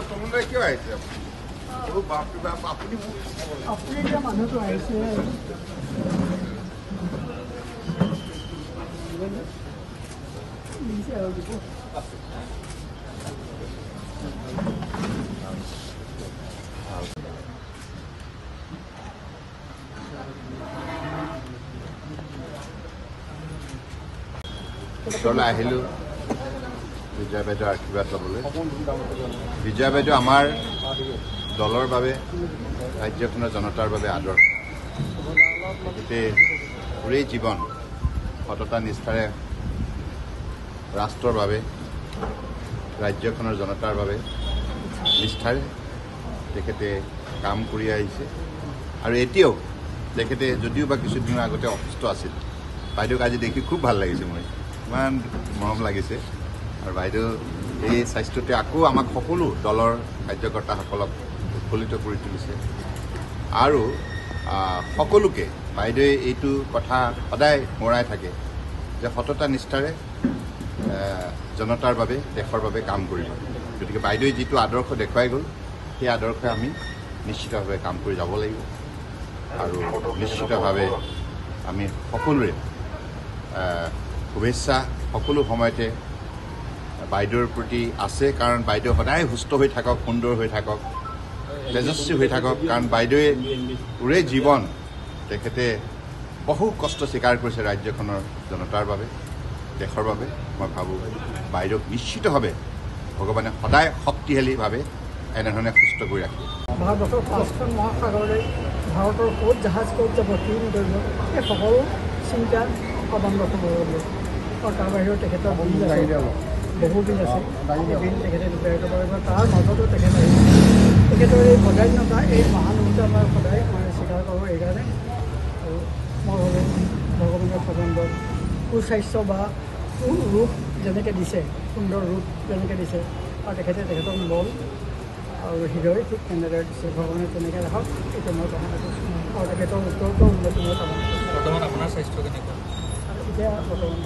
তমন্দাই কিয় আহিছে আপুনি এতিয়া মানুহটো আহিছে ওচৰলৈ আহিলোঁ বিজয়া বাইদেউৰ আশীৰ্বাদ ল'বলৈ। বিজয়া বাইদেউ আমাৰ দলৰ বাবে ৰাজ্যখনৰ জনতাৰ বাবে আদৰ্শ। গোটেই গোটেই জীৱন সততা নিষ্ঠাৰে ৰাষ্ট্ৰৰ বাবে ৰাজ্যখনৰ জনতাৰ বাবে নিষ্ঠাৰে তেখেতে কাম কৰি আহিছে আৰু এতিয়াও তেখেতে যদিও বা কিছুদিনৰ আগতে অসুস্থ আছিল। বাইদেউক আজি দেখি খুব ভাল লাগিছে, মই ইমান মৰম লাগিছে আৰু বাইদেউ এই স্বাস্থ্যতে আকৌ আমাক সকলো দলৰ কাৰ্যকৰ্তাসকলক উৎফুল্লিত কৰি তুলিছে আৰু সকলোকে বাইদেৱে এইটো কথা সদায় মৰাই থাকে যে সততা নিষ্ঠাৰে জনতাৰ বাবে দেশৰ বাবে কাম কৰিব। গতিকে বাইদেৱে যিটো আদৰ্শ দেখুৱাই গ'ল সেই আদৰ্শই আমি নিশ্চিতভাৱে কাম কৰি যাব লাগিব আৰু নিশ্চিতভাৱে আমি সকলোৰে শুভেচ্ছা সকলো সময়তে বাইদেউৰ প্ৰতি আছে, কাৰণ বাইদেউ সদায় সুস্থ হৈ থাকক, সুন্দৰ হৈ থাকক, তেজস্বী হৈ থাকক। কাৰণ বাইদেৱে গোটেই জীৱন তেখেতে বহু কষ্ট স্বীকাৰ কৰিছে ৰাজ্যখনৰ জনতাৰ বাবে, দেশৰ বাবে। মই ভাবোঁ বাইদেউক নিশ্চিতভাৱে ভগৱানে সদায় শক্তিশালীভাৱে এনেধৰণে সুস্থ কৰি ৰাখিব। ভাৰতবৰ্ষৰ 5খন মহাসাগৰলৈ ভাৰতৰ ক'ত জাহাজ ক'ত যাব কি নকৰিব এই সকলো চিন্তা অবন্ধ হ'ব আৰু তাৰ বাহিৰেও তেখেতৰ বিল আছে, বহু বিল আছে। এই বিল তেখেতে নিৰ্ধাৰিত কৰিব। তাৰ মাজতো তেখেতৰ এই বদান্যতা, এই মহানুভূতি আমাৰ সদায় মই স্বীকাৰ কৰোঁ। এইকাৰণে আৰু মই ভাবোঁ ভগৱানৰ পৰ্যন্ত সুস্বাস্থ্য বা ৰূপ যেনেকৈ দিছে, সুন্দৰ ৰূপ যেনেকৈ দিছে আৰু তেখেতৰ মন আৰু হৃদয় ঠিক তেনেদৰে দিছে। ভগৱানে তেনেকৈ ৰাখক, এইটো মই কামনা কৰিছোঁ আৰু তেখেতৰ উত্তৰতো উন্নতি মই কামনা কৰিছোঁ। বৰ্তমান আপোনাৰ স্বাস্থ্য কেনেকুৱা? এতিয়া বৰ্তমান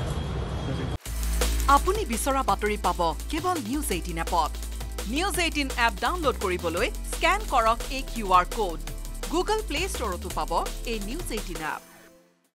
আপুনি বিচৰা বাতৰি পাব কেৱল নিউজ 18 এপত। নিউজ 18 এপ ডাউনলোড কৰিবলৈ স্কেন কৰক এই QR কোড। গুগল প্লে ষ্টৰতো পাব এই নিউজ 18 এপ।